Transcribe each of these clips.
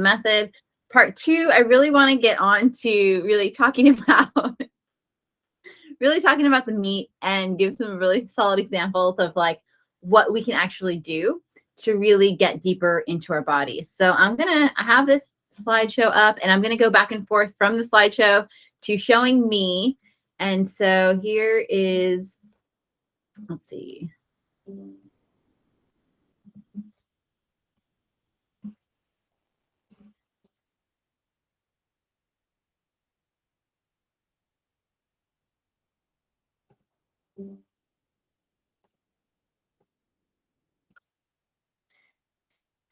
method. Part 2, I really want to get on to really talking about the meat and give some really solid examples of like what we can actually do to really get deeper into our bodies. So I have this slideshow up and I'm going to go back and forth from the slideshow to showing me. And so here is, let's see.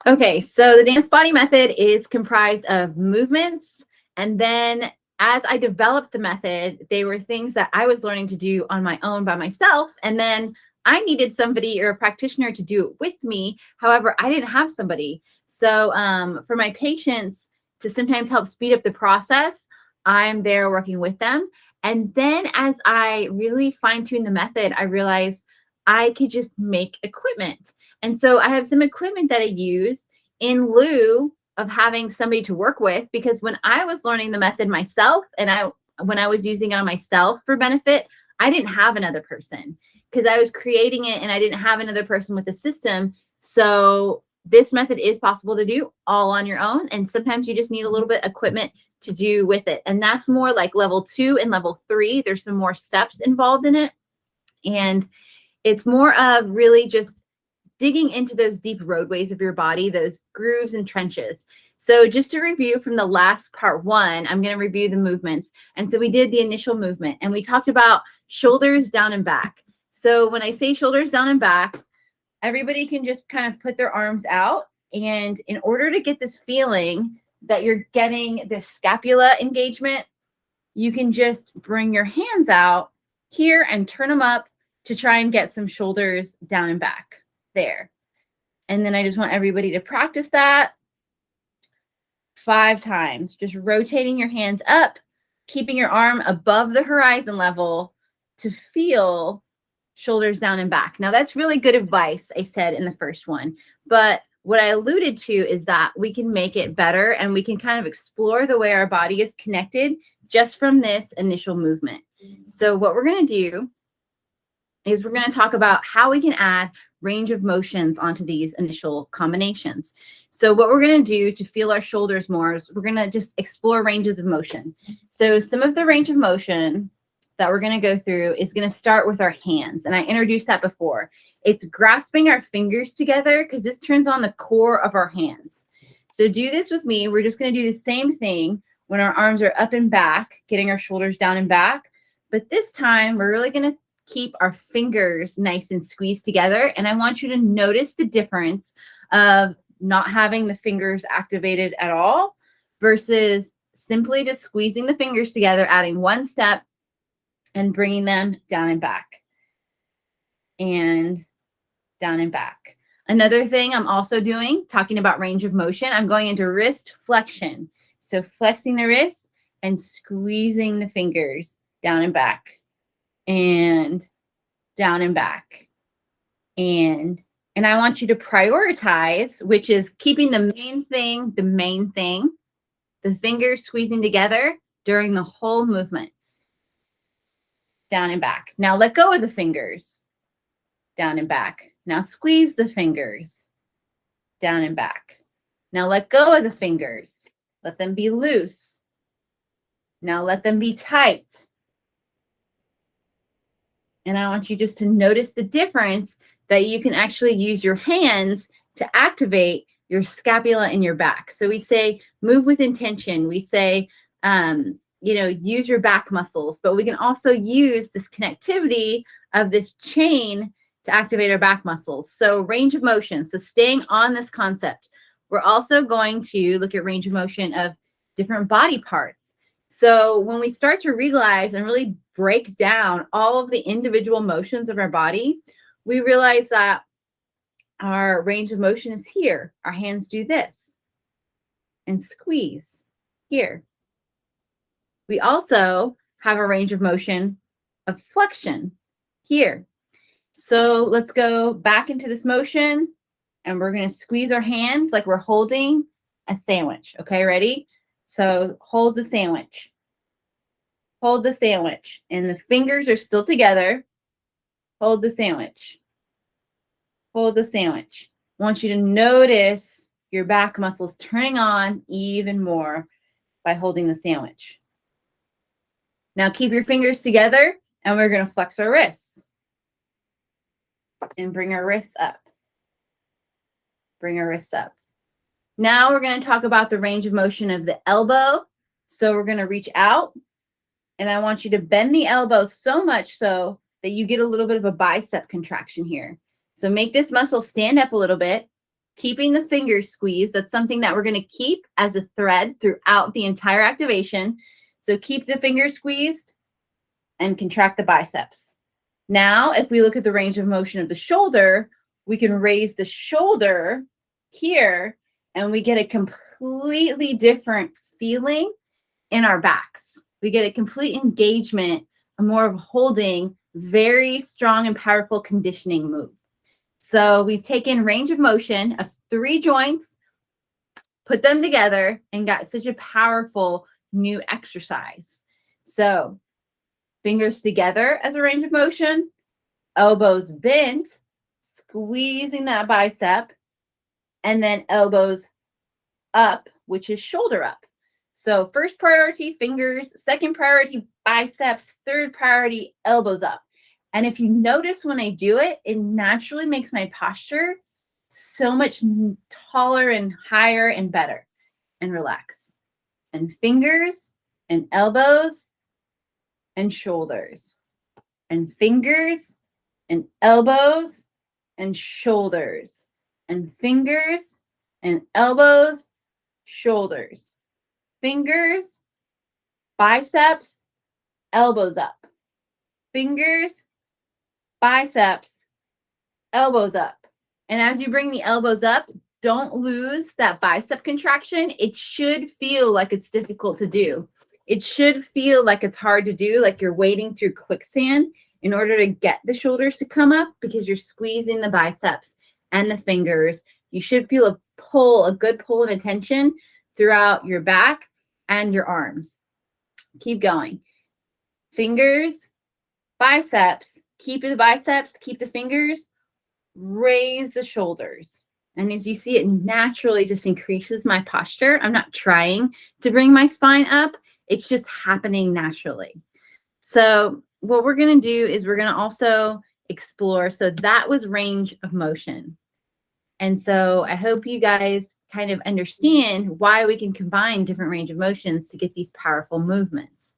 Okay, so the dance body method is comprised of movements. And then as I developed the method, they were things that I was learning to do on my own by myself. And then I needed somebody or a practitioner to do it with me. However, I didn't have somebody. So for my patients to sometimes help speed up the process, I'm there working with them. And then as I really fine-tuned the method, I realized I could just make equipment. And so I have some equipment that I use in lieu of having somebody to work with, because when I was learning the method myself and when I was using it on myself for benefit, I didn't have another person because I was creating it and I didn't have another person with the system. So this method is possible to do all on your own. And sometimes you just need a little bit of equipment to do with it. And that's more like level 2 and level 3. There's some more steps involved in it. And it's more of really just digging into those deep roadways of your body, those grooves and trenches. So just to review from the last part 1, I'm going to review the movements. And so we did the initial movement and we talked about shoulders down and back. So when I say shoulders down and back, everybody can just kind of put their arms out. And in order to get this feeling that you're getting this scapula engagement, you can just bring your hands out here and turn them up to try and get some shoulders down and back there. And then I just want everybody to practice that 5 times, just rotating your hands up, keeping your arm above the horizon level to feel shoulders down and back. Now that's really good advice, I said in the first one, but what I alluded to is that we can make it better and we can kind of explore the way our body is connected just from this initial movement. So what we're going to do is we're going to talk about how we can add range of motions onto these initial combinations. So what we're going to do to feel our shoulders more is we're going to just explore ranges of motion. So some of the range of motion that we're going to go through is going to start with our hands. And I introduced that before. It's grasping our fingers together because this turns on the core of our hands. So do this with me. We're just going to do the same thing when our arms are up and back, getting our shoulders down and back. But this time we're really going to keep our fingers nice and squeezed together. And I want you to notice the difference of not having the fingers activated at all versus simply just squeezing the fingers together, adding one step and bringing them down and back and down and back. Another thing I'm also doing, talking about range of motion, I'm going into wrist flexion. So flexing the wrist and squeezing the fingers down and back and down and back. And I want you to prioritize, which is keeping the main thing, the fingers squeezing together during the whole movement. Down and back. Now let go of the fingers. Down and back. Now squeeze the fingers. Down and back. Now let go of the fingers. Let them be loose. Now let them be tight. And I want you just to notice the difference that you can actually use your hands to activate your scapula in your back. So we say move with intention. We say, use your back muscles, but we can also use this connectivity of this chain to activate our back muscles. So range of motion. So staying on this concept, we're also going to look at range of motion of different body parts. So when we start to realize and really break down all of the individual motions of our body, we realize that our range of motion is here. Our hands do this and squeeze here. We also have a range of motion of flexion here. So let's go back into this motion and we're going to squeeze our hand like we're holding a sandwich. Okay, ready? So hold the sandwich. Hold the sandwich. And the fingers are still together. Hold the sandwich. Hold the sandwich. I want you to notice your back muscles turning on even more by holding the sandwich. Now keep your fingers together and we're going to flex our wrists and bring our wrists up. Bring our wrists up. Now we're going to talk about the range of motion of the elbow. So we're going to reach out and I want you to bend the elbow so much so that you get a little bit of a bicep contraction here. So make this muscle stand up a little bit, keeping the fingers squeezed. That's something that we're going to keep as a thread throughout the entire activation. So keep the fingers squeezed and contract the biceps. Now, if we look at the range of motion of the shoulder, we can raise the shoulder here and we get a completely different feeling in our backs. We get a complete engagement, a more of holding, very strong and powerful conditioning move. So we've taken range of motion of 3 joints, put them together, and got such a powerful new exercise. So fingers together as a range of motion, elbows bent, squeezing that bicep, and then elbows up, which is shoulder up. So first priority, fingers, second priority, biceps, third priority, elbows up. And if you notice when I do it, it naturally makes my posture so much taller and higher and better. And relax. And fingers and elbows and shoulders. And fingers and elbows and shoulders. And fingers and elbows, shoulders. Fingers, biceps, elbows up. Fingers, biceps, elbows up. And as you bring the elbows up, don't lose that bicep contraction. It should feel like it's difficult to do. It should feel like it's hard to do, like you're wading through quicksand in order to get the shoulders to come up because you're squeezing the biceps and the fingers. You should feel a pull, a good pull and a tension throughout your back and your arms. Keep going. Fingers, biceps, keep the biceps, keep the fingers, raise the shoulders. And as you see, it naturally just increases my posture. I'm not trying to bring my spine up. It's just happening naturally. So what we're going to do is we're going to also explore. So that was range of motion. And so I hope you guys kind of understand why we can combine different range of motions to get these powerful movements.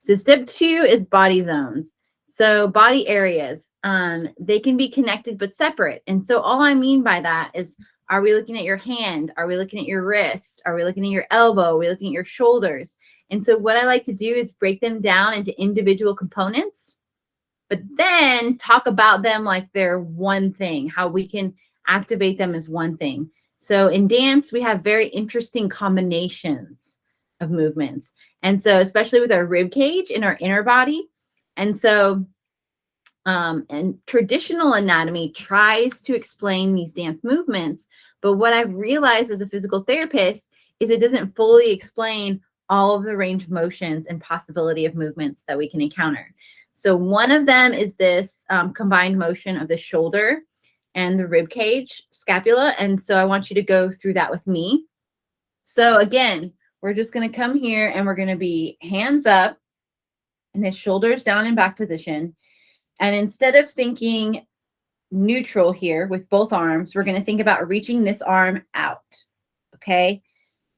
So step 2 is body zones. So body areas, they can be connected but separate. And so all I mean by that is, are we looking at your hand? Are we looking at your wrist? Are we looking at your elbow? Are we looking at your shoulders? And so what I like to do is break them down into individual components, but then talk about them like they're one thing, how we can activate them as one thing. So in dance, we have very interesting combinations of movements. And so especially with our rib cage in our inner body. And so and traditional anatomy tries to explain these dance movements. But what I've realized as a physical therapist is it doesn't fully explain all of the range of motions and possibility of movements that we can encounter. So one of them is this combined motion of the shoulder and the rib cage, scapula. And so I want you to go through that with me. So again, we're just going to come here and we're going to be hands up and the shoulders down in back position. And instead of thinking neutral here with both arms, we're going to think about reaching this arm out. Okay.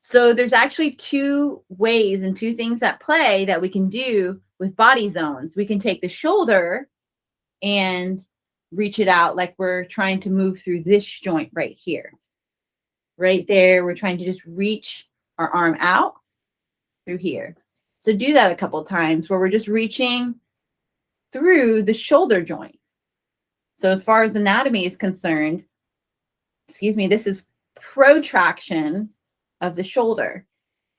So there's actually 2 ways and 2 things at play that we can do with body zones. We can take the shoulder and reach it out like we're trying to move through this joint right here. Right there, we're trying to just reach our arm out through here. So do that a couple times where we're just reaching through the shoulder joint. So as far as anatomy is concerned, excuse me, this is protraction of the shoulder.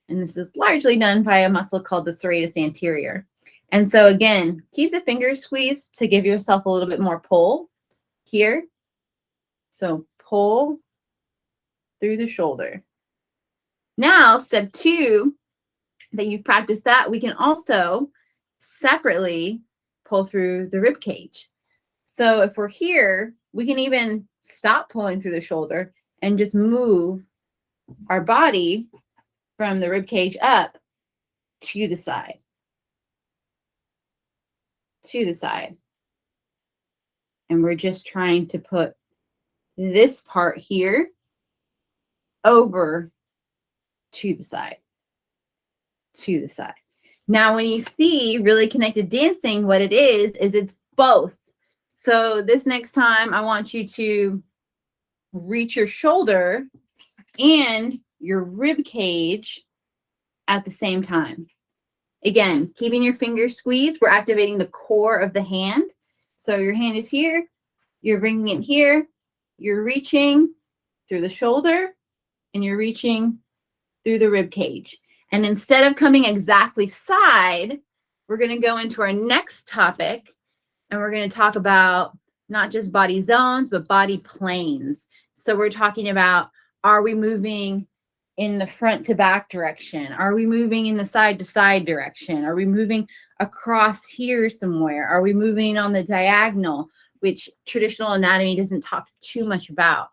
And this is largely done by a muscle called the serratus anterior. And so again, keep the fingers squeezed to give yourself a little bit more pull here. So pull through the shoulder. Now, step 2, that you've practiced that, we can also separately pull through the rib cage. So if we're here, we can even stop pulling through the shoulder and just move our body from the rib cage up to the side. To the side. And we're just trying to put this part here over to the side. To the side. Now, when you see Really Connected Dancing, what it is it's both. So this next time, I want you to reach your shoulder and your rib cage at the same time. Again, keeping your fingers squeezed, we're activating the core of the hand. So your hand is here, you're bringing it here, you're reaching through the shoulder, and you're reaching through the rib cage. And instead of coming exactly side, we're going to go into our next topic, and we're going to talk about not just body zones, but body planes. So we're talking about, are we moving in the front to back direction? Are we moving in the side to side direction? Are we moving across here somewhere? Are we moving on the diagonal, which traditional anatomy doesn't talk too much about?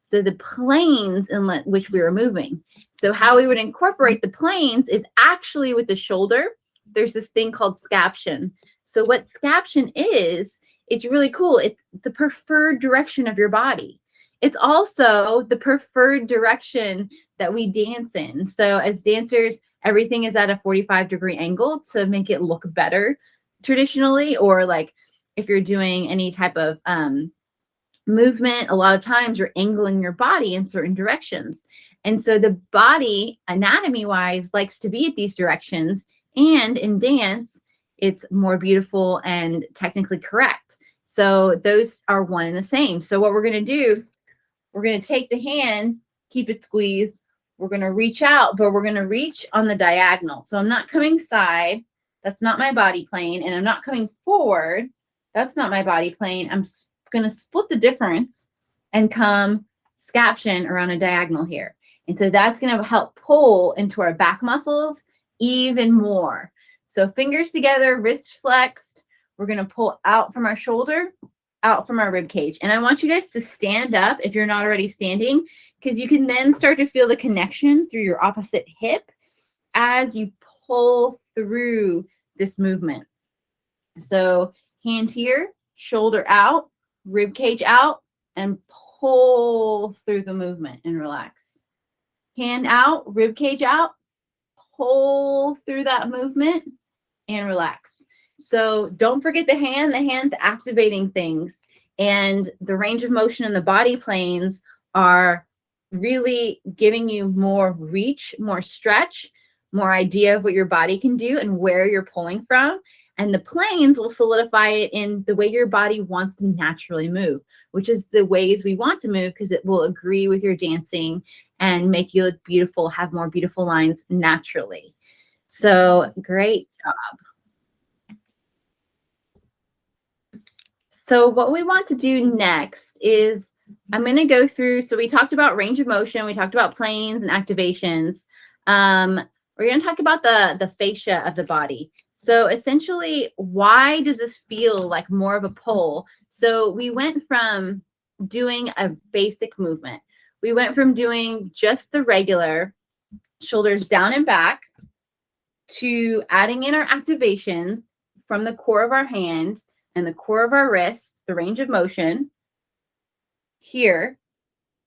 So the planes in which we are moving. So how we would incorporate the planes is actually with the shoulder. There's this thing called scaption. So what scaption is, it's really cool. It's the preferred direction of your body. It's also the preferred direction that we dance in. So as dancers, everything is at a 45-degree angle to make it look better traditionally, or like if you're doing any type of movement, a lot of times you're angling your body in certain directions. And so the body, anatomy-wise, likes to be at these directions. And in dance, it's more beautiful and technically correct. So those are one and the same. So what we're going to do, we're going to take the hand, keep it squeezed. We're going to reach out, but we're going to reach on the diagonal. So I'm not coming side. That's not my body plane. And I'm not coming forward. That's not my body plane. I'm going to split the difference and come scaption around a diagonal here. And so that's going to help pull into our back muscles even more. So fingers together, wrist flexed. We're going to pull out from our shoulder, out from our rib cage. And I want you guys to stand up if you're not already standing, because you can then start to feel the connection through your opposite hip as you pull through this movement. So hand here, shoulder out, rib cage out, and pull through the movement and relax. Hand out, rib cage out, pull through that movement and relax. So don't forget the hand. The hand's activating things, and the range of motion in the body planes are really giving you more reach, more stretch, more idea of what your body can do and where you're pulling from. And the planes will solidify it in the way your body wants to naturally move, which is the ways we want to move, because it will agree with your dancing and make you look beautiful, have more beautiful lines naturally. So great job. So what we want to do next is I'm going to go through, so we talked about range of motion, we talked about planes and activations. We're going to talk about the fascia of the body. So essentially, why does this feel like more of a pull? So we went from doing a basic movement. We went from doing just the regular shoulders down and back to adding in our activations from the core of our hand and the core of our wrist, the range of motion. Here,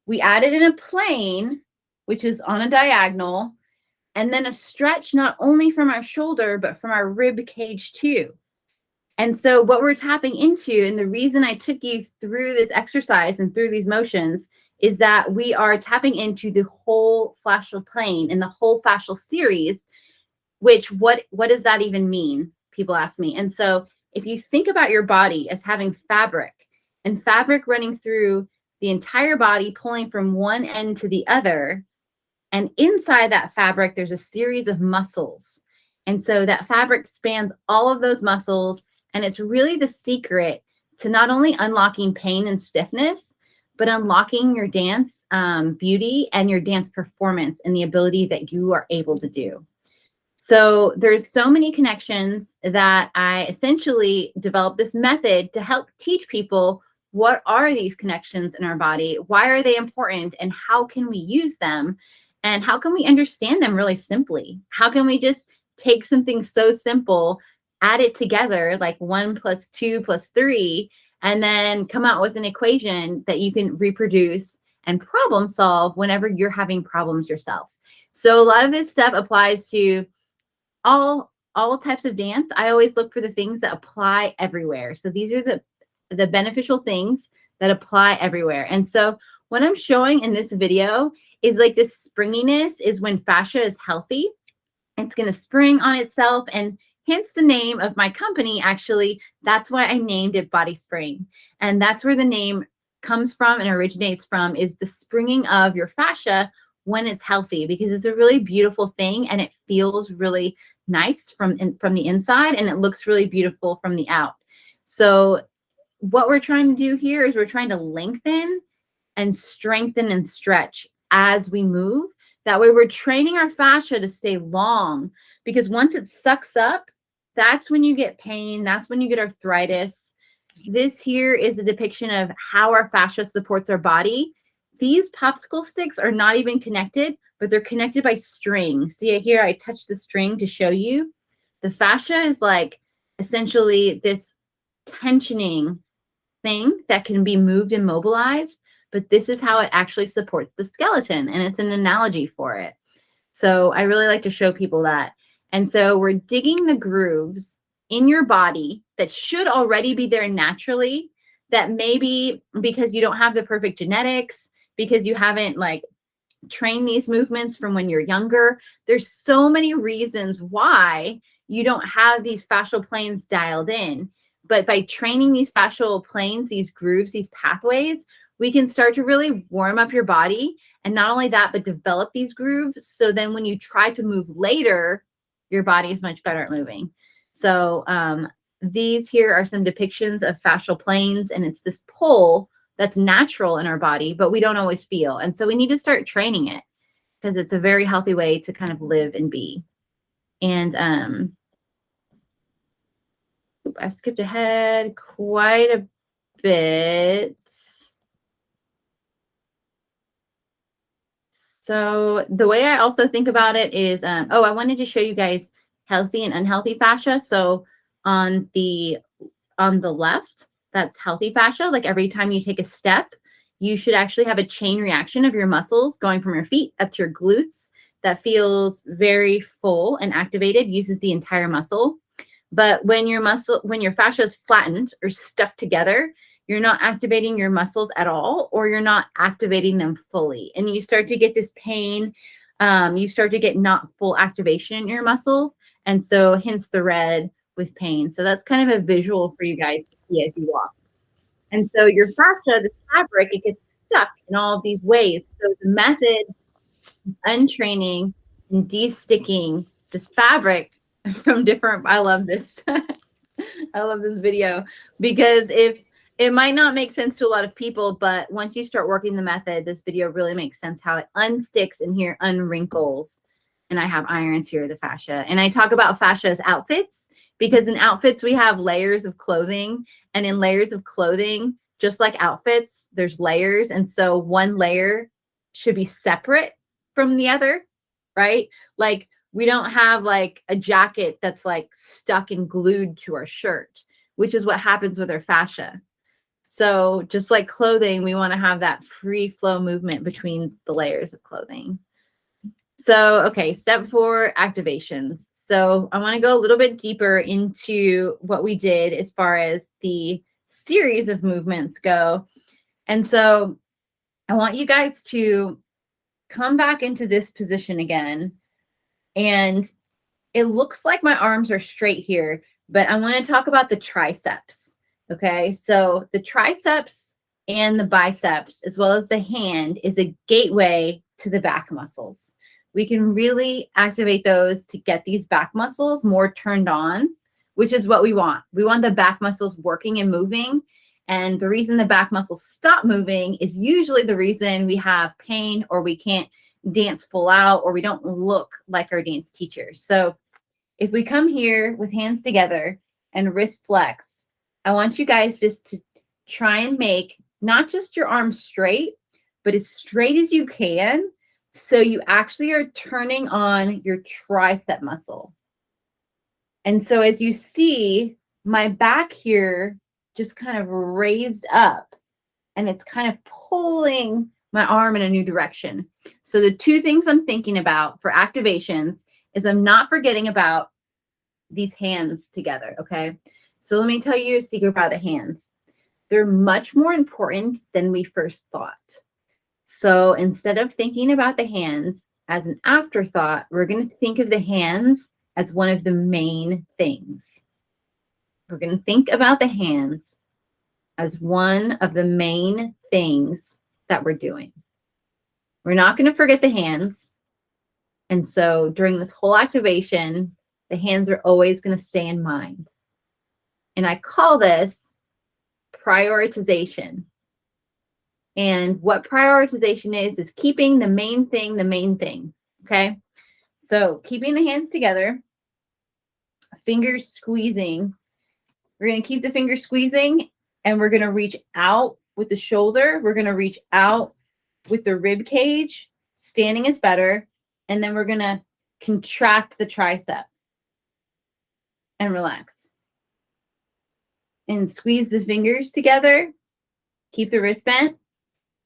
we added in a plane, which is on a diagonal, and then a stretch not only from our shoulder, but from our rib cage too. And so what we're tapping into, and the reason I took you through this exercise and through these motions, is that we are tapping into the whole fascial plane and the whole fascial series, which what does that even mean? People ask me. And so if you think about your body as having fabric, and fabric running through the entire body, pulling from one end to the other, and inside that fabric, there's a series of muscles. And so that fabric spans all of those muscles, and it's really the secret to not only unlocking pain and stiffness, but unlocking your dance beauty and your dance performance and the ability that you are able to do. So there's so many connections that I essentially developed this method to help teach people what are these connections in our body, why are they important, and how can we use them, and how can we understand them really simply? How can we just take something so simple, add it together like 1 + 2 + 3, and then come out with an equation that you can reproduce and problem solve whenever you're having problems yourself. So a lot of this stuff applies to all types of dance. I always look for the things that apply everywhere. So these are the beneficial things that apply everywhere. And so what I'm showing in this video is like this springiness is when fascia is healthy. It's going to spring on itself, and hence the name of my company. Actually, that's why I named it Body Spring. And that's where the name comes from and originates from, is the springing of your fascia when it's healthy, because it's a really beautiful thing and it feels really nice from the inside, and it looks really beautiful from the out. So what we're trying to do here is we're trying to lengthen and strengthen and stretch as we move. That way we're training our fascia to stay long, because once it sucks up, that's when you get pain. That's when you get arthritis. This here is a depiction of how our fascia supports our body. These popsicle sticks are not even connected, but they're connected by string. See here, I touched the string to show you. The fascia is like essentially this tensioning thing that can be moved and mobilized, but this is how it actually supports the skeleton, and it's an analogy for it. So I really like to show people that. And so we're digging the grooves in your body that should already be there naturally, that maybe because you don't have the perfect genetics, because you haven't like trained these movements from when you're younger. There's so many reasons why you don't have these fascial planes dialed in. But by training these fascial planes, these grooves, these pathways, we can start to really warm up your body. And not only that, but develop these grooves. So then when you try to move later, your body is much better at moving. So these here are some depictions of fascial planes, and it's this pull that's natural in our body, but we don't always feel. And so we need to start training it, because it's a very healthy way to kind of live and be. And I skipped ahead quite a bit. So the way I also think about it is, I wanted to show you guys healthy and unhealthy fascia. So on the left, that's healthy fascia. Like every time you take a step, you should actually have a chain reaction of your muscles going from your feet up to your glutes that feels very full and activated, uses the entire muscle. But when your fascia is flattened or stuck together, you're not activating your muscles at all, or you're not activating them fully. And you start to get this pain. You start to get not full activation in your muscles. And so hence the red with pain. So that's kind of a visual for you guys to see as you walk. And so your fascia, this fabric, it gets stuck in all of these ways. So the method of untraining and de-sticking this fabric from different, I love this. I love this video, because if it might not make sense to a lot of people, but once you start working the method, this video really makes sense how it unsticks and here unwrinkles. And I have irons here, the fascia. And I talk about fascia as outfits, because in outfits, we have layers of clothing. And in layers of clothing, just like outfits, there's layers. And so one layer should be separate from the other, right? Like we don't have like a jacket that's like stuck and glued to our shirt, which is what happens with our fascia. So just like clothing, we want to have that free flow movement between the layers of clothing. So, okay, step 4, activations. So I want to go a little bit deeper into what we did as far as the series of movements go. And so I want you guys to come back into this position again. And it looks like my arms are straight here, but I want to talk about the triceps. Okay, so the triceps and the biceps, as well as the hand, is a gateway to the back muscles. We can really activate those to get these back muscles more turned on, which is what we want. We want the back muscles working and moving. And the reason the back muscles stop moving is usually the reason we have pain or we can't dance full out or we don't look like our dance teacher. So if we come here with hands together and wrist flex, I want you guys just to try and make not just your arms straight, but as straight as you can. So you actually are turning on your tricep muscle. And so as you see, my back here just kind of raised up and it's kind of pulling my arm in a new direction. So the two things I'm thinking about for activations is I'm not forgetting about these hands together, okay? So let me tell you a secret about the hands. They're much more important than we first thought. So instead of thinking about the hands as an afterthought, we're going to think of the hands as one of the main things. We're going to think about the hands as one of the main things that we're doing. We're not going to forget the hands. And so during this whole activation, the hands are always going to stay in mind. And I call this prioritization. And what prioritization is keeping the main thing, okay? So keeping the hands together, fingers squeezing. We're going to keep the fingers squeezing and we're going to reach out with the shoulder. We're going to reach out with the rib cage. Standing is better. And then we're going to contract the tricep and relax. And squeeze the fingers together. Keep the wrist bent.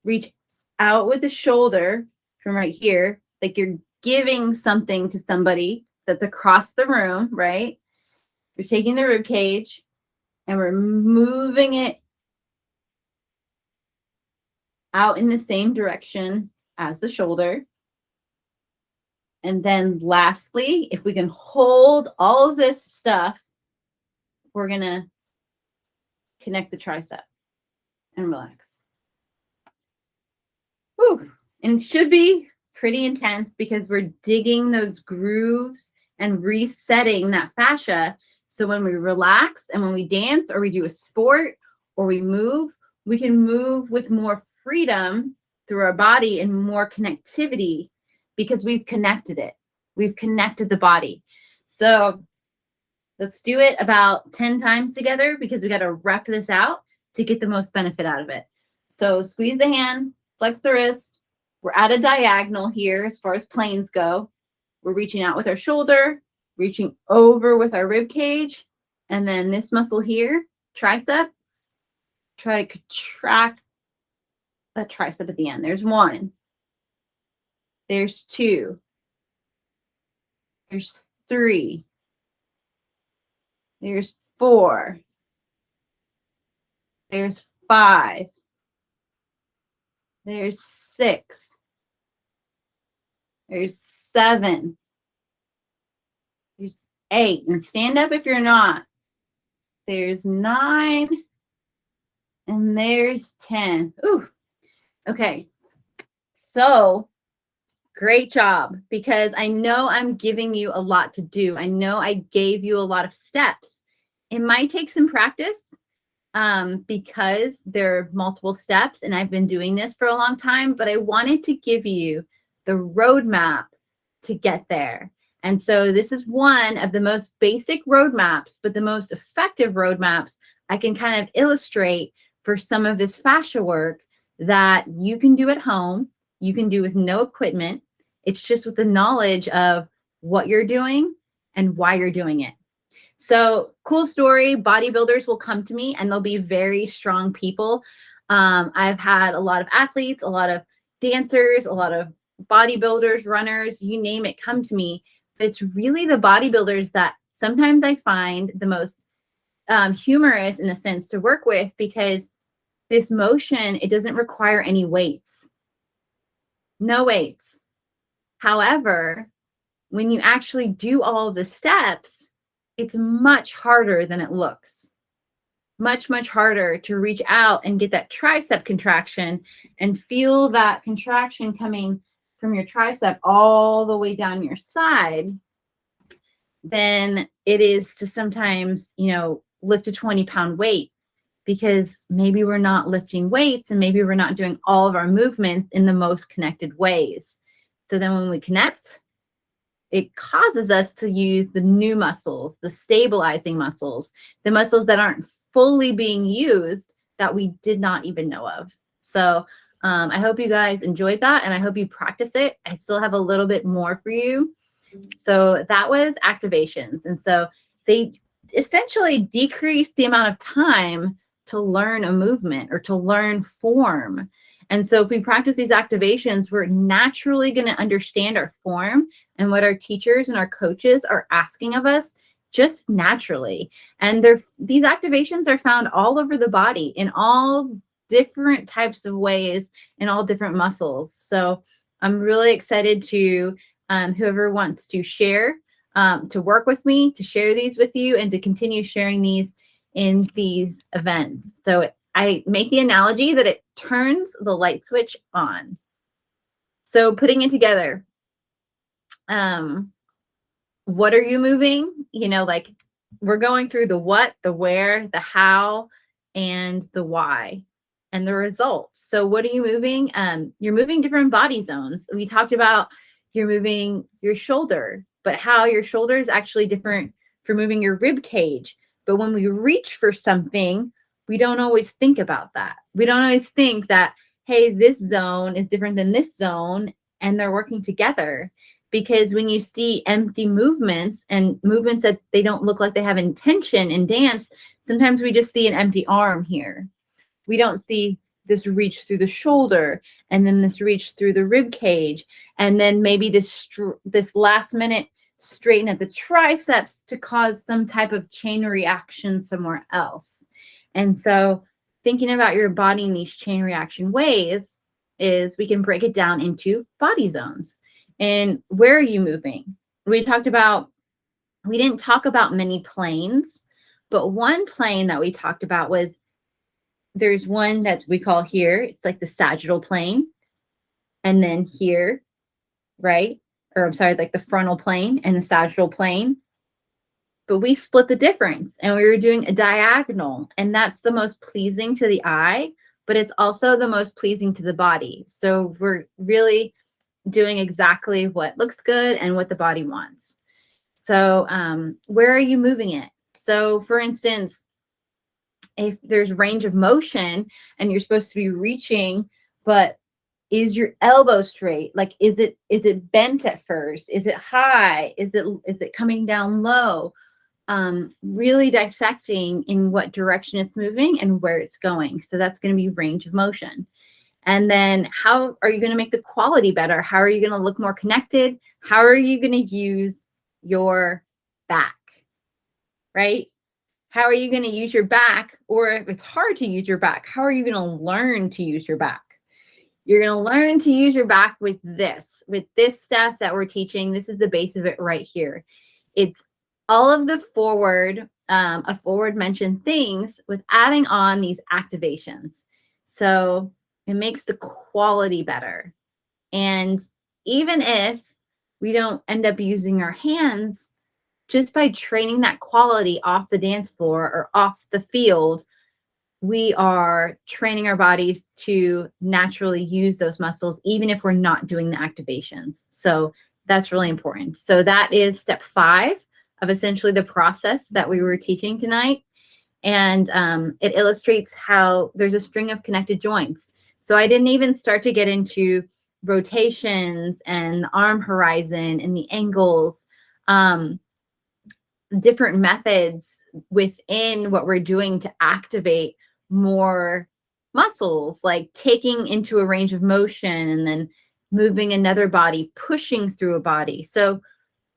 Reach out with the shoulder from right here, like you're giving something to somebody that's across the room, right? We're taking the rib cage and we're moving it out in the same direction as the shoulder. And then lastly, if we can hold all of this stuff, we're going to connect the tricep and relax. Whew. And it should be pretty intense because we're digging those grooves and resetting that fascia. So when we relax and when we dance or we do a sport or we move, we can move with more freedom through our body and more connectivity because we've connected it. We've connected the body. So let's do it about 10 times together because we got to rep this out to get the most benefit out of it. So squeeze the hand. Flex the wrist. We're at a diagonal here as far as planes go. We're reaching out with our shoulder, reaching over with our rib cage, and then this muscle here, tricep, try to contract that tricep at the end. There's one. There's two. There's three. There's four. There's five. There's six. There's seven. There's eight. And stand up if you're not. There's nine. And there's 10. Ooh. Okay. So great job because I know I'm giving you a lot to do. I know I gave you a lot of steps. It might take some practice. Because there are multiple steps and I've been doing this for a long time, but I wanted to give you the roadmap to get there. And so this is one of the most basic roadmaps, but the most effective roadmaps I can kind of illustrate for some of this fascia work that you can do at home. You can do with no equipment. It's just with the knowledge of what you're doing and why you're doing it. So cool story, bodybuilders will come to me and they'll be very strong people. I've had a lot of athletes, a lot of dancers, a lot of bodybuilders, runners, you name it, come to me. But it's really the bodybuilders that sometimes I find the most humorous in a sense to work with because this motion, it doesn't require any weights. No weights. However, when you actually do all of the steps, it's much harder than it looks. Much, much harder to reach out and get that tricep contraction and feel that contraction coming from your tricep all the way down your side than it is to sometimes, lift a 20-pound weight. because maybe we're not lifting weights and maybe we're not doing all of our movements in the most connected ways. So then when we connect, it causes us to use the new muscles, the stabilizing muscles, the muscles that aren't fully being used that we did not even know of. So I hope you guys enjoyed that, and I hope you practice it. I still have a little bit more for you. So that was activations. And so they essentially decrease the amount of time to learn a movement or to learn form. And so if we practice these activations, we're naturally going to understand our form and what our teachers and our coaches are asking of us just naturally. And these activations are found all over the body in all different types of ways, in all different muscles. So I'm really excited to whoever wants to share, to work with me, to share these with you, and to continue sharing these in these events. So I make the analogy that it turns the light switch on. So putting it together, what are you moving? You know, like we're going through the what, the where, the how, and the why, and the results. So what are you moving? You're moving different body zones. We talked about you're moving your shoulder, but how your shoulder is actually different for moving your rib cage. But when we reach for something, we don't always think about that. We don't always think that, hey, this zone is different than this zone, and they're working together. Because when you see empty movements and movements that they don't look like they have intention in dance, sometimes we just see an empty arm here. We don't see this reach through the shoulder, and then this reach through the rib cage, and then maybe this last minute straighten at the triceps to cause some type of chain reaction somewhere else. And so thinking about your body in these chain reaction ways is we can break it down into body zones. And where are you moving? We didn't talk about many planes, but one plane that we talked about was, there's one that we call here, it's like the sagittal plane, and then here, right? Or I'm sorry, like the frontal plane and the sagittal plane. But we split the difference and we were doing a diagonal, and that's the most pleasing to the eye, but it's also the most pleasing to the body. So we're really doing exactly what looks good and what the body wants. So where are you moving it? So for instance, if there's range of motion and you're supposed to be reaching, but is your elbow straight? Like, is it bent at first? Is it high? Is it coming down low? Really dissecting in what direction it's moving and where it's going. So that's going to be range of motion. And then how are you going to make the quality better? How are you going to look more connected? How are you going to use your back, right? How are you going to use your back? Or if it's hard to use your back, how are you going to learn to use your back? You're going to learn to use your back with this stuff that we're teaching. This is the base of it right here. It's all of the forward mentioned things with adding on these activations. So it makes the quality better. And even if we don't end up using our hands, just by training that quality off the dance floor or off the field, we are training our bodies to naturally use those muscles, even if we're not doing the activations. So that's really important. So that is step 5 of essentially the process that we were teaching tonight. And it illustrates how there's a string of connected joints. So I didn't even start to get into rotations and the arm horizon and the angles, different methods within what we're doing to activate more muscles, like taking into a range of motion and then moving another body, pushing through a body. So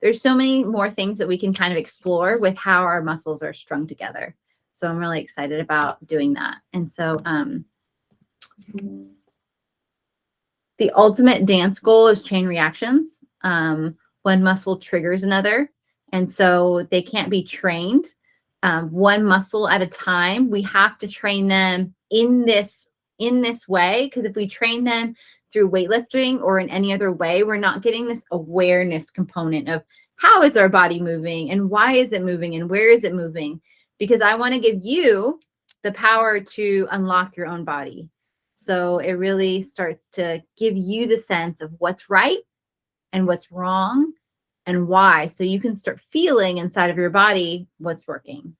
there's so many more things that we can kind of explore with how our muscles are strung together. So I'm really excited about doing that. And so the ultimate dance goal is chain reactions. One muscle triggers another. And so they can't be trained one muscle at a time. We have to train them in this way, because if we train them through weightlifting or in any other way, we're not getting this awareness component of how is our body moving and why is it moving and where is it moving? Because I want to give you the power to unlock your own body. So it really starts to give you the sense of what's right and what's wrong and why. So you can start feeling inside of your body what's working.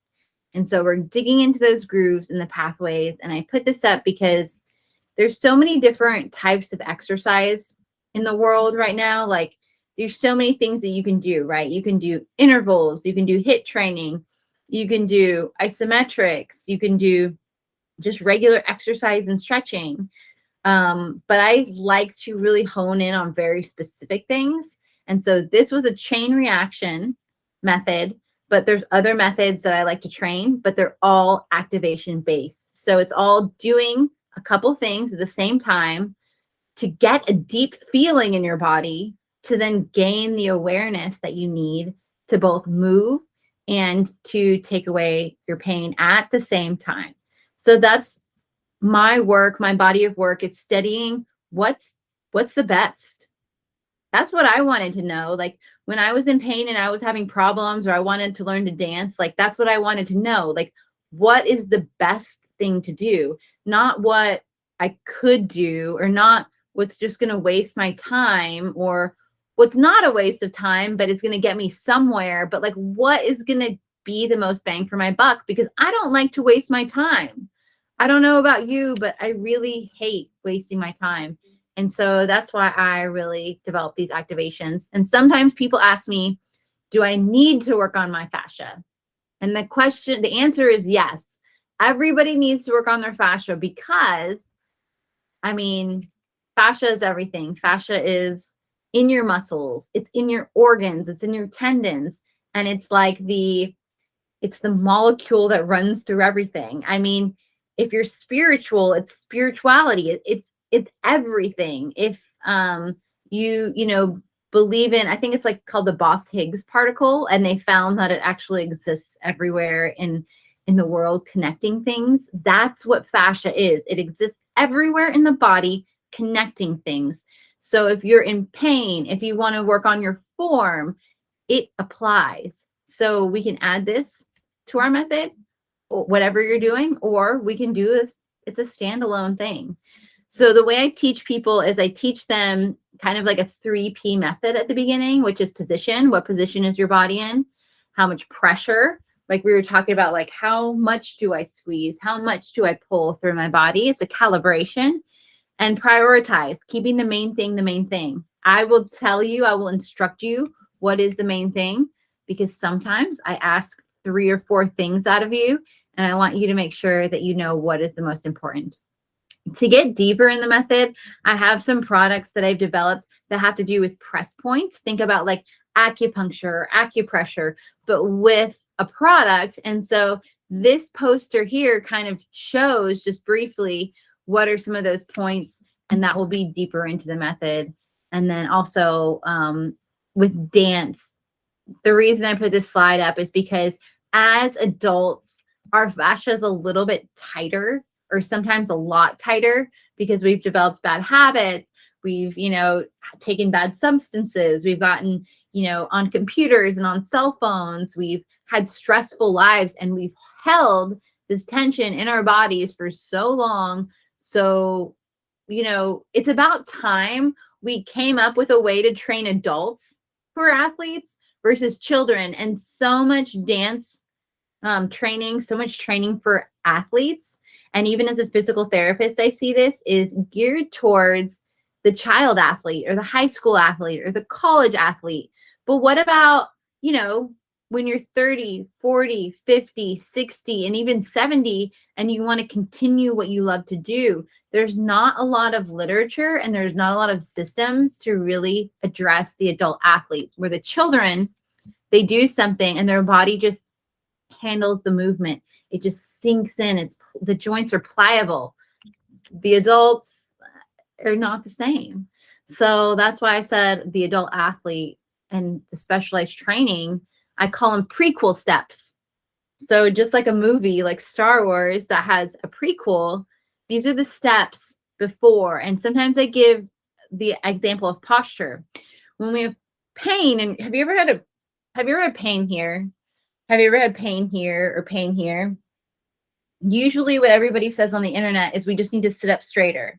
And so we're digging into those grooves and the pathways. And I put this up because there's so many different types of exercise in the world right now. Like there's so many things that you can do, right? You can do intervals, you can do HIIT training, you can do isometrics, you can do just regular exercise and stretching. But I like to really hone in on very specific things. And so this was a chain reaction method, but there's other methods that I like to train, but they're all activation based. So it's all doing a couple things at the same time to get a deep feeling in your body to then gain the awareness that you need to both move and to take away your pain at the same time. So that's my work, my body of work is studying what's the best. That's what I wanted to know. Like when I was in pain and I was having problems or I wanted to learn to dance, like that's what I wanted to know. Like what is the best thing to do? Not what I could do or not what's just going to waste my time or what's not a waste of time, but it's going to get me somewhere. But like what is going to be the most bang for my buck? Because I don't like to waste my time. I don't know about you, but I really hate wasting my time. And so that's why I really develop these activations. And sometimes people ask me, do I need to work on my fascia? And the answer is yes. Everybody needs to work on their fascia because, I mean, fascia is everything. Fascia is in your muscles, it's in your organs, it's in your tendons, and it's like it's the molecule that runs through everything. I mean, if you're spiritual, it's spirituality. It's everything. If you believe in, I think it's like called the Bose-Higgs particle, and they found that it actually exists everywhere in the world, connecting things. That's what fascia is. It exists everywhere in the body, connecting things. So if you're in pain, if you want to work on your form, it applies. So we can add this to our method, or whatever you're doing, or we can do this. It's a standalone thing. So the way I teach people is I teach them kind of like a 3P method at the beginning, which is position. What position is your body in? How much pressure? Like we were talking about, like how much do I squeeze? How much do I pull through my body? It's a calibration. And prioritize, keeping the main thing the main thing. I will tell you, I will instruct you what is the main thing, because sometimes I ask 3 or 4 things out of you, and I want you to make sure that you know what is the most important. To get deeper in the method, I have some products that I've developed that have to do with press points. Think about like acupuncture, acupressure, but with a product. And so this poster here kind of shows just briefly what are some of those points, and that will be deeper into the method. And then also with dance, the reason I put this slide up is because as adults, our fascia is a little bit tighter, or sometimes a lot tighter, because we've developed bad habits. We've, taken bad substances. We've gotten, on computers and on cell phones. We've had stressful lives, and we've held this tension in our bodies for so long. So, it's about time we came up with a way to train adults who are athletes versus children. And so much dance training, so much training for athletes. And even as a physical therapist, I see this is geared towards the child athlete or the high school athlete or the college athlete. But what about, when you're 30, 40, 50, 60, and even 70, and you want to continue what you love to do? There's not a lot of literature and there's not a lot of systems to really address the adult athletes, where the children, they do something and their body just handles the movement. It just sinks in. The joints are pliable. The adults are not the same. So that's why I said the adult athlete and the specialized training, I call them prequel steps. So just like a movie like Star Wars that has a prequel, these are the steps before. And sometimes I give the example of posture. When we have pain, and have you ever had pain here? Have you ever had pain here or pain here? Usually what everybody says on the internet is we just need to sit up straighter.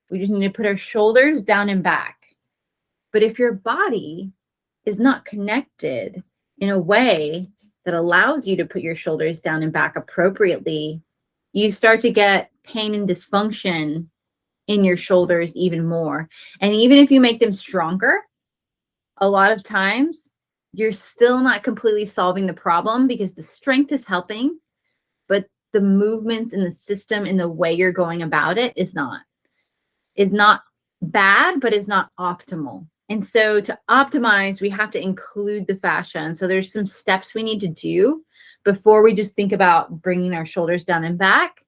We just need to put our shoulders down and back. But if your body is not connected in a way that allows you to put your shoulders down and back appropriately, you start to get pain and dysfunction in your shoulders even more. And even if you make them stronger, a lot of times you're still not completely solving the problem because the strength is helping, but the movements in the system and the way you're going about it is not bad, but is not optimal. And so to optimize, we have to include the fascia. And so there's some steps we need to do before we just think about bringing our shoulders down and back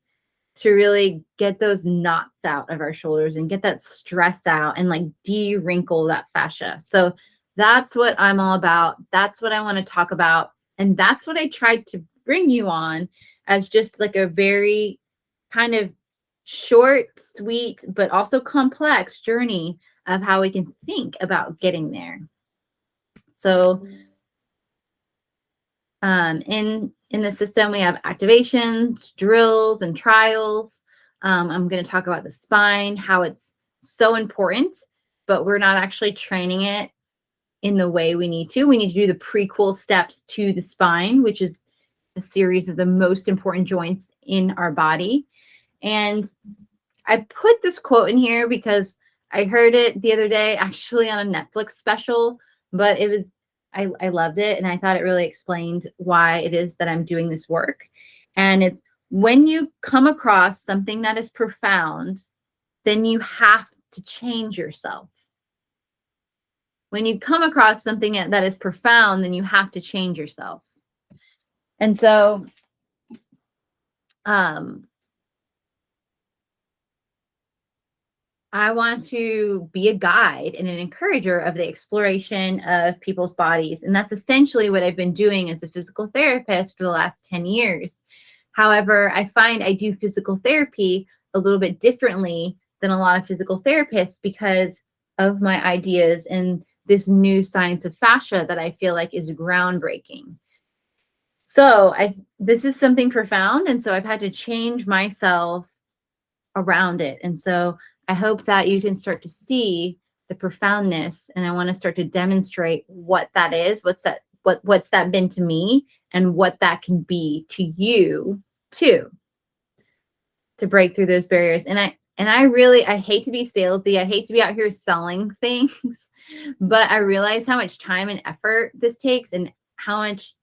to really get those knots out of our shoulders and get that stress out and like de-wrinkle that fascia. So that's what I'm all about. That's what I want to talk about. And that's what I tried to bring you on as just like a very kind of short, sweet, but also complex journey of how we can think about getting there. So in the system, we have activations, drills, and trials. I'm going to talk about the spine, how it's so important, but we're not actually training it in the way we need to. We need to do the prequel steps to the spine, which is a series of the most important joints in our body. And I put this quote in here because I heard it the other day, actually on a Netflix special, but it was, I loved it. And I thought it really explained why it is that I'm doing this work. And it's when you come across something that is profound, then you have to change yourself. When you come across something that is profound, then you have to change yourself. And so, I want to be a guide and an encourager of the exploration of people's bodies. And that's essentially what I've been doing as a physical therapist for the last 10 years. However, I find I do physical therapy a little bit differently than a lot of physical therapists because of my ideas and this new science of fascia that I feel like is groundbreaking. So this is something profound. And so I've had to change myself around it. And so I hope that you can start to see the profoundness, and I want to start to demonstrate what that is, what's that been to me, and what that can be to you too, to break through those barriers. And I hate to be salesy. I hate to be out here selling things, but I realize how much time and effort this takes and how much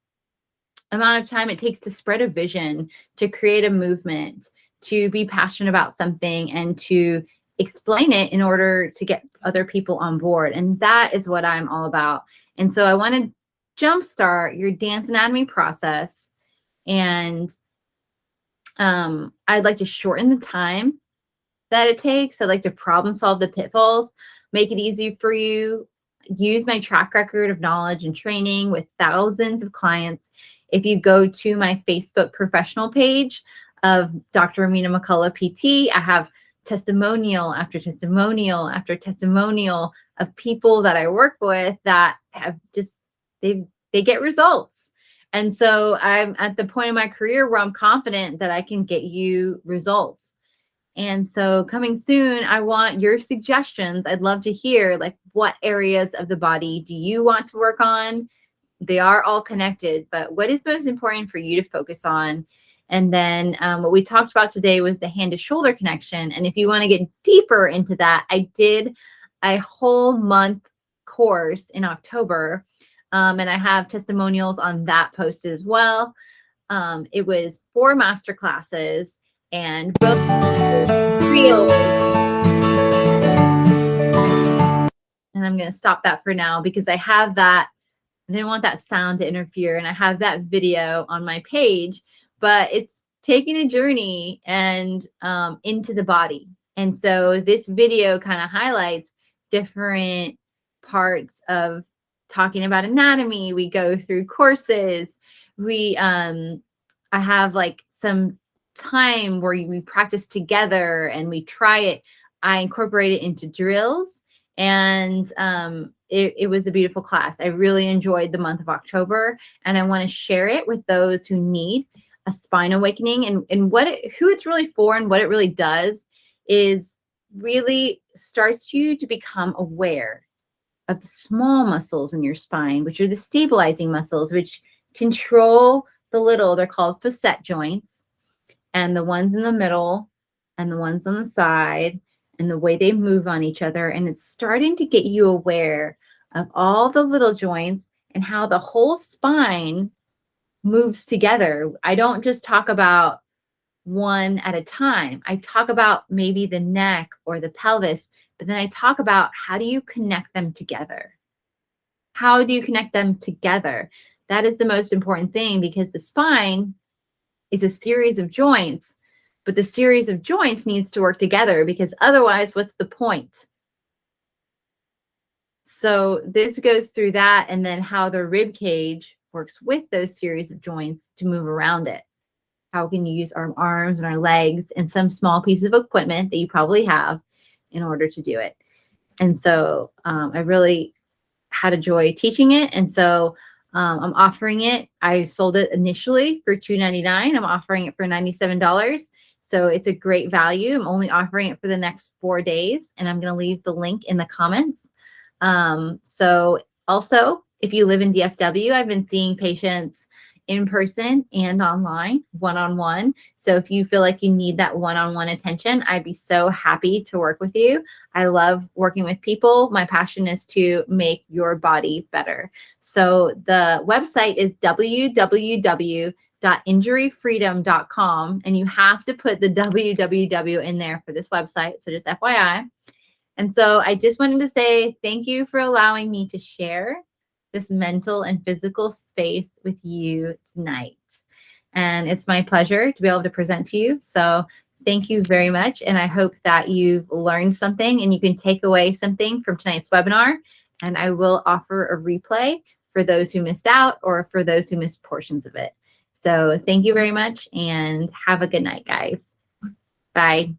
amount of time it takes to spread a vision, to create a movement, to be passionate about something, and to explain it in order to get other people on board. And that is what I'm all about. And so I want to jumpstart your dance anatomy process. And I'd like to shorten the time that it takes. I'd like to problem solve the pitfalls, make it easy for you, use my track record of knowledge and training with thousands of clients. If you go to my Facebook professional page of Dr. Romina McCullough PT, I have testimonial after testimonial after testimonial of people that I work with that have just, they get results. And so I'm at the point in my career where I'm confident that I can get you results. And so coming soon, I want your suggestions. I'd love to hear, like, what areas of the body do you want to work on? They are all connected, but what is most important for you to focus on? And then what we talked about today was the hand to shoulder connection. And if you want to get deeper into that, I did a whole month course in October. And I have testimonials on that posted as well. It was 4 master classes and both real. And I'm going to stop that for now because I have that. I didn't want that sound to interfere. And I have that video on my page, but it's taking a journey and into the body. And so this video kind of highlights different parts of talking about anatomy. We go through courses. I have like some time where we practice together and we try it. I incorporate it into drills, and it was a beautiful class. I really enjoyed the month of October, and I want to share it with those who need. a spine awakening. And who it's really for and what it really does is really starts you to become aware of the small muscles in your spine, which are the stabilizing muscles, which control the little, they're called facet joints, and the ones in the middle and the ones on the side, and the way they move on each other. And it's starting to get you aware of all the little joints and how the whole spine moves together. I don't just talk about one at a time. I talk about maybe the neck or the pelvis, but then I talk about how do you connect them together? How do you connect them together? That is the most important thing, because the spine is a series of joints, but the series of joints needs to work together, because otherwise, what's the point? So this goes through that, and then how the rib cage works with those series of joints to move around it. How can you use our arms and our legs and some small piece of equipment that you probably have in order to do it. And so I really had a joy teaching it. And so I'm offering it. I sold it initially for $2.99. I'm offering it for $97. So it's a great value. I'm only offering it for the next 4 days, and I'm going to leave the link in the comments. So also, if you live in DFW, I've been seeing patients in person and online, one-on-one. So if you feel like you need that one-on-one attention, I'd be so happy to work with you. I love working with people. My passion is to make your body better. So the website is www.injuryfreedom.com, and you have to put the www in there for this website. So just FYI. And so I just wanted to say thank you for allowing me to share this mental and physical space with you tonight. And it's my pleasure to be able to present to you. So thank you very much. And I hope that you've learned something and you can take away something from tonight's webinar. And I will offer a replay for those who missed out or for those who missed portions of it. So thank you very much and have a good night, guys. Bye.